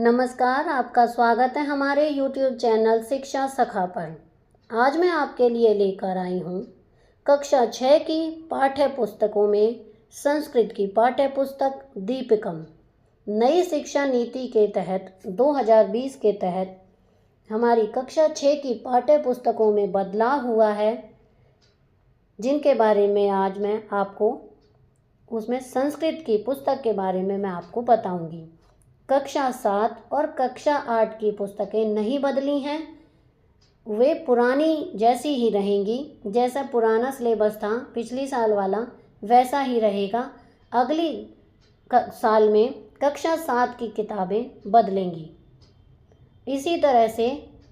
नमस्कार, आपका स्वागत है हमारे YouTube चैनल शिक्षा सखा पर। आज मैं आपके लिए लेकर आई हूँ कक्षा 6 की पाठ्य पुस्तकों में संस्कृत की पाठ्य पुस्तक दीपिकम। नई शिक्षा नीति के तहत 2020 के तहत हमारी कक्षा 6 की पाठ्य पुस्तकों में बदलाव हुआ है, जिनके बारे में आज मैं आपको उसमें संस्कृत की पुस्तक के बारे में मैं आपको बताऊंगी। कक्षा 7 और कक्षा 8 की पुस्तकें नहीं बदली हैं, वे पुरानी जैसी ही रहेंगी। जैसा पुराना सिलेबस था पिछली साल वाला वैसा ही रहेगा। अगली साल में कक्षा 7 की किताबें बदलेंगी। इसी तरह से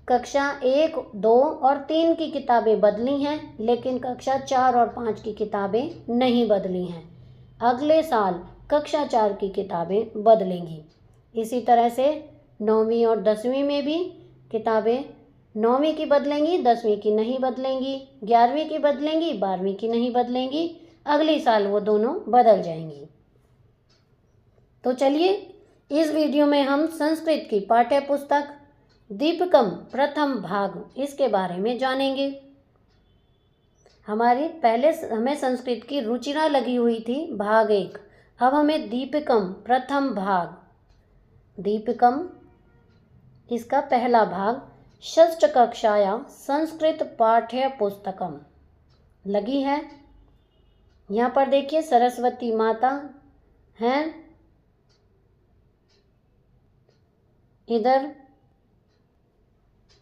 कक्षा 1, 2 और 3 की किताबें बदली हैं, लेकिन कक्षा 4 और 5 की किताबें नहीं बदली हैं। अगले साल कक्षा 4 की किताबें बदलेंगी। इसी तरह से 9वीं और 10वीं में भी किताबें 9वीं की बदलेंगी, 10वीं की नहीं बदलेंगी, 11वीं की बदलेंगी, 12वीं की नहीं बदलेंगी। अगले साल वो दोनों बदल जाएंगी। तो चलिए इस वीडियो में हम संस्कृत की पाठ्य पुस्तक दीपिकम प्रथम भाग इसके बारे में जानेंगे। हमें संस्कृत की रुचिरा लगी हुई थी भाग 1, अब हमें दीपिकम प्रथम भाग दीपिकम इसका पहला भाग षष्ठ कक्षाया संस्कृत पाठ्य पुस्तकम लगी है। यहाँ पर देखिए सरस्वती माता हैं, इधर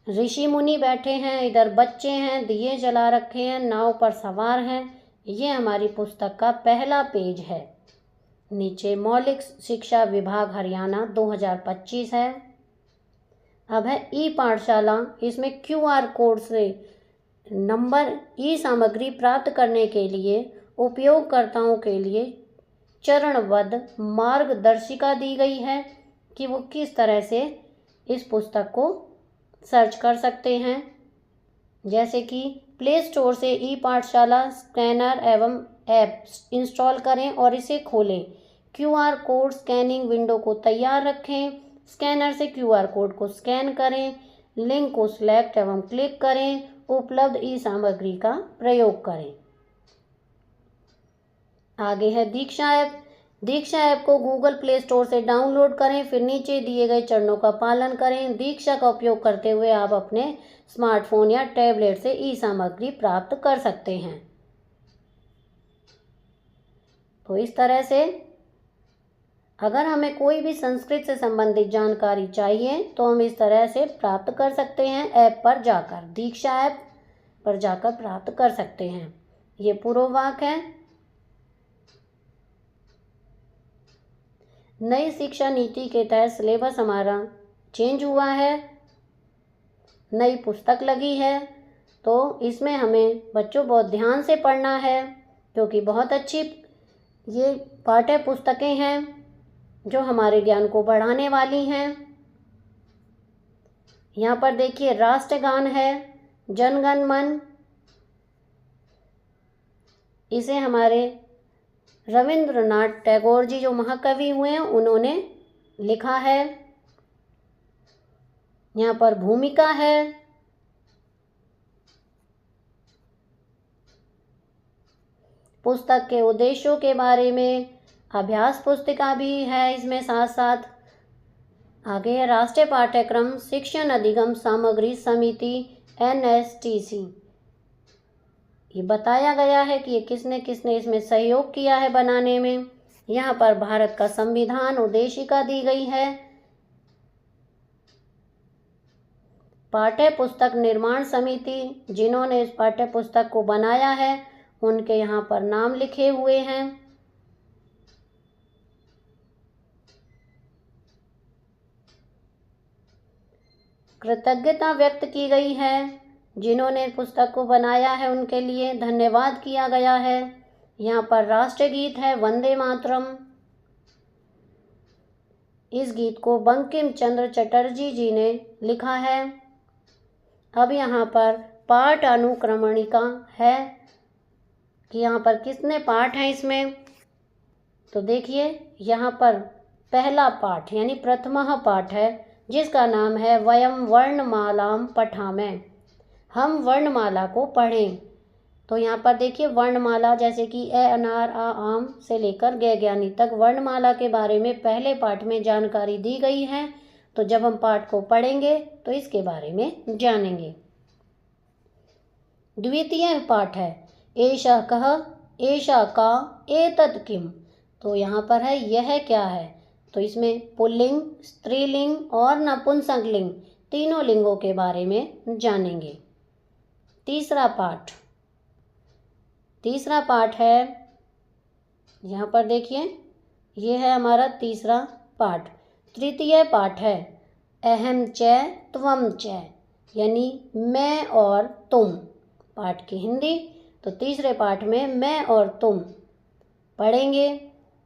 ऋषि मुनि बैठे हैं, इधर बच्चे हैं, दिए जला रखे हैं, नाव पर सवार हैं। ये हमारी पुस्तक का पहला पेज है। नीचे मौलिक शिक्षा विभाग हरियाणा 2025 है। अब है ई पाठशाला, इसमें QR कोड से नंबर ई सामग्री प्राप्त करने के लिए उपयोगकर्ताओं के लिए चरणबद्ध मार्गदर्शिका दी गई है कि वो किस तरह से इस पुस्तक को सर्च कर सकते हैं। जैसे कि प्ले स्टोर से ई पाठशाला स्कैनर एवं ऐप इंस्टॉल करें और इसे खोलें। QR कोड स्कैनिंग विंडो को तैयार रखें। स्कैनर से QR कोड को स्कैन करें, लिंक को सिलेक्ट एवं क्लिक करें, उपलब्ध ई सामग्री का प्रयोग करें। आगे है दीक्षा ऐप। दीक्षा ऐप को गूगल प्ले स्टोर से डाउनलोड करें, फिर नीचे दिए गए चरणों का पालन करें। दीक्षा का उपयोग करते हुए आप अपने स्मार्टफोन या टैबलेट से ई सामग्री प्राप्त कर सकते हैं। तो इस तरह से अगर हमें कोई भी संस्कृत से संबंधित जानकारी चाहिए तो हम इस तरह से प्राप्त कर सकते हैं। ऐप पर जाकर दीक्षा ऐप पर जाकर प्राप्त कर सकते हैं। ये पूर्ववाक है। नई शिक्षा नीति के तहत सिलेबस हमारा चेंज हुआ है, नई पुस्तक लगी है, तो इसमें हमें बच्चों बहुत ध्यान से पढ़ना है, क्योंकि बहुत अच्छी ये पाठ्य पुस्तकें हैं जो हमारे ज्ञान को बढ़ाने वाली हैं। यहाँ पर देखिए राष्ट्रगान है, जनगण मन, इसे हमारे रविंद्रनाथ टैगोर जी जो महाकवि हुए हैं उन्होंने लिखा है। यहाँ पर भूमिका है, पुस्तक के उद्देश्यों के बारे में अभ्यास पुस्तिका भी है इसमें साथ साथ। आगे है राष्ट्रीय पाठ्यक्रम शिक्षण अधिगम सामग्री समिति NSTC। ये बताया गया है कि ये किसने किसने इसमें सहयोग किया है बनाने में। यहाँ पर भारत का संविधान उद्देशिका दी गई है। पाठ्य पुस्तक निर्माण समिति जिन्होंने इस पाठ्य पुस्तक को बनाया है उनके यहाँ पर नाम लिखे हुए हैं। कृतज्ञता व्यक्त की गई है, जिन्होंने पुस्तक को बनाया है उनके लिए धन्यवाद किया गया है। यहाँ पर राष्ट्रीय गीत है वंदे मातरम। इस गीत को बंकिम चंद्र चटर्जी जी ने लिखा है। अब यहाँ पर पाठ अनुक्रमणिका है कि यहाँ पर कितने पाठ हैं इसमें। तो देखिए यहाँ पर पहला पाठ यानी प्रथमः पाठ है, जिसका नाम है वयम वर्णमालाम पठामें, हम वर्णमाला को पढ़ें। तो यहाँ पर देखिए वर्णमाला जैसे कि ए अनार आ आम से लेकर गे ज्ञानी तक वर्णमाला के बारे में पहले पाठ में जानकारी दी गई है। तो जब हम पाठ को पढ़ेंगे तो इसके बारे में जानेंगे। द्वितीय पाठ है एषा कह एषा का एतत् किम। तो यहाँ पर है यह क्या है। तो इसमें पुल्लिंग, स्त्रीलिंग और नपुंसकलिंग तीनों लिंगों के बारे में जानेंगे। तीसरा पाठ है, यहाँ पर देखिए ये है हमारा तीसरा पाठ। तृतीय पाठ है अहम च त्वम च, यानी मैं और तुम। पाठ की हिंदी। तो तीसरे पाठ में मैं और तुम पढ़ेंगे।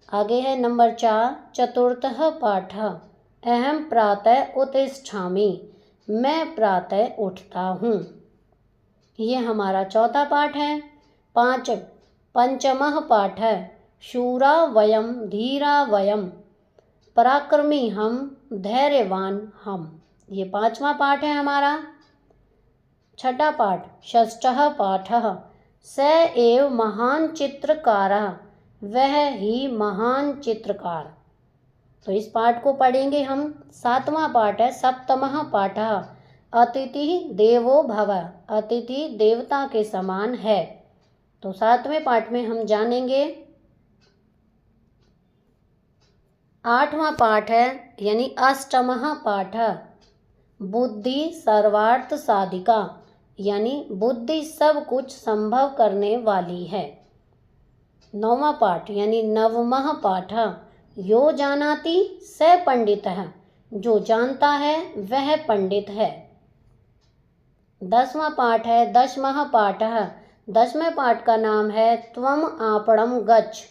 आगे है नंबर 4 चतुर्थः पाठ अहम प्रातः उत्तिष्ठामि, मैं प्रातः उठता हूँ। ये हमारा चौथा पाठ है। पंचमः पाठ है शूरा वयम धीरा वयम, पराक्रमी हम धैर्यवान हम। ये पांचवा पाठ है हमारा। छठा पाठ षष्ठः पाठः स एव महान चित्रकारः, वह ही महान चित्रकार। तो इस पाठ को पढ़ेंगे हम। सातवां पाठ है सप्तमः पाठः अतिथि देवो भव, अतिथि देवता के समान है। तो सातवें पाठ में हम जानेंगे। आठवां पाठ है यानी अष्टमः पाठ बुद्धि सर्वार्थ साधिका, यानी बुद्धि सब कुछ संभव करने वाली है। नौवां पाठ यानी नवमः पाठ यो जानाति स पंडितः, जो जानता है वह पंडित है। 10वां पाठ है दशमः पाठः, 10वें पाठ का नाम है त्वम आपणम गच्छ,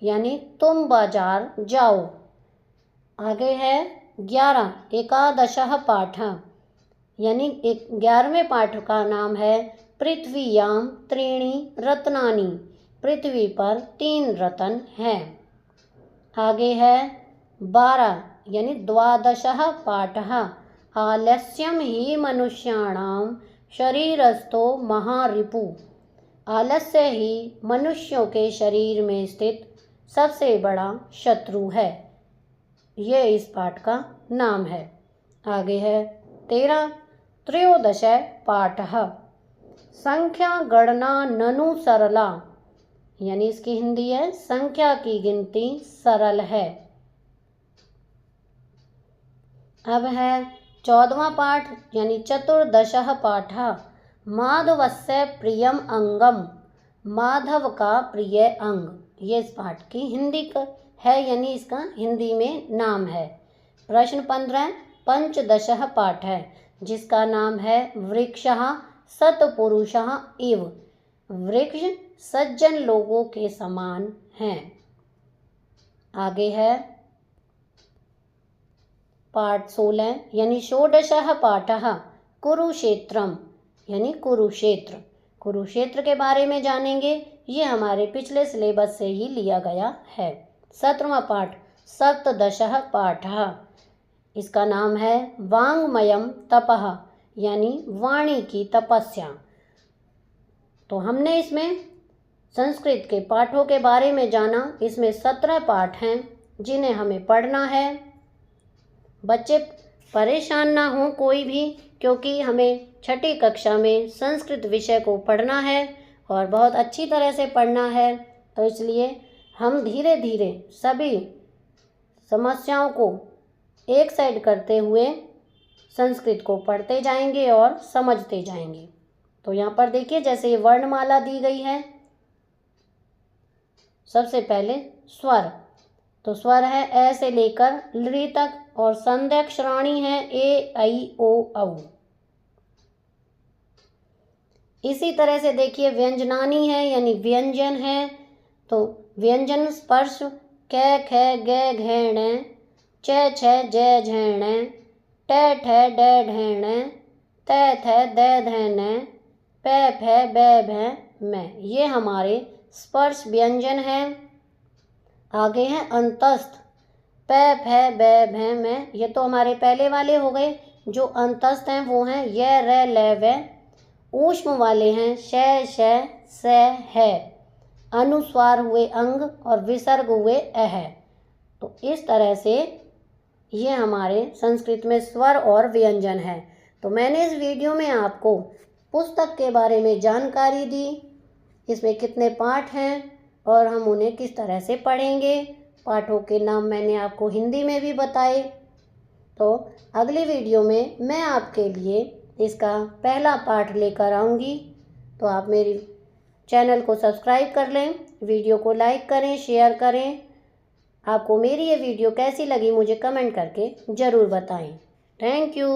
यानी तुम बाजार जाओ। आगे है 11 पाठ, यानी 11वें पाठ का नाम है पृथ्वीयाम त्रीणि रत्नानि, पृथ्वी पर 3 रत्न हैं। आगे है 12 यानी 12 पाठः आलस्यम ही मनुष्याणाम शरीरस्थो महारिपु, आलस्य ही मनुष्यों के शरीर में स्थित सबसे बड़ा शत्रु है। ये इस पाठ का नाम है। आगे है 13 पाठः संख्या गणना ननु सरला, यानी इसकी हिंदी है संख्या की गिनती सरल है। अब है 14वां पाठ यानी 14 पाठः माधवस्य प्रियम अंगम, माधव का प्रिय अंग। ये इस पाठ की हिंदी है, यानी इसका हिंदी में नाम है। प्रश्न 15 15 पाठ है, जिसका नाम है वृक्षः सत्पुरुषः इव, वृक्ष सज्जन लोगों के समान हैं। आगे है पाठ 16 यानी 16 पाठः कुरुक्षेत्रम, यानी कुरुक्षेत्र। कुरुक्षेत्र के बारे में जानेंगे। ये हमारे पिछले सिलेबस से ही लिया गया है। 17वां पाठ 17 पाठः, इसका नाम है वाङ्मयम तपः, यानी वाणी की तपस्या। तो हमने इसमें संस्कृत के पाठों के बारे में जाना। इसमें 17 पाठ हैं जिन्हें हमें पढ़ना है। बच्चे परेशान ना हो कोई भी, क्योंकि हमें 6ठी कक्षा में संस्कृत विषय को पढ़ना है और बहुत अच्छी तरह से पढ़ना है। तो इसलिए हम धीरे धीरे सभी समस्याओं को एक साइड करते हुए संस्कृत को पढ़ते जाएंगे और समझते जाएंगे। तो यहाँ पर देखिए जैसे ये वर्णमाला दी गई है। सबसे पहले स्वर, तो स्वर है ए से लेकर लृ तक, और संध्यक्षराणी है ए ऐ ओ औ। इसी तरह से देखिए व्यंजनानी है यानी व्यंजन है। तो व्यंजन स्पर्श क ख ग घ च छ ज झ ट ठ ड ढ त थ द ध न प फ ब भ म, ये हमारे स्पर्श व्यंजन हैं। आगे है अंतस्थ प, फ, ब, भ, म, ये तो हमारे पहले वाले हो गए। जो अंतस्थ हैं वो हैं य, र, ल, व। ऊष्म वाले हैं श, श, स, है। अनुस्वार हुए अंग और विसर्ग हुए अह। तो इस तरह से ये हमारे संस्कृत में स्वर और व्यंजन है। तो मैंने इस वीडियो में आपको पुस्तक के बारे में जानकारी दी, इसमें कितने पाठ हैं और हम उन्हें किस तरह से पढ़ेंगे। पाठों के नाम मैंने आपको हिंदी में भी बताए। तो अगली वीडियो में मैं आपके लिए इसका पहला पाठ लेकर आऊँगी। तो आप मेरी चैनल को सब्सक्राइब कर लें, वीडियो को लाइक करें, शेयर करें। आपको मेरी ये वीडियो कैसी लगी मुझे कमेंट करके ज़रूर बताएं। Thank you.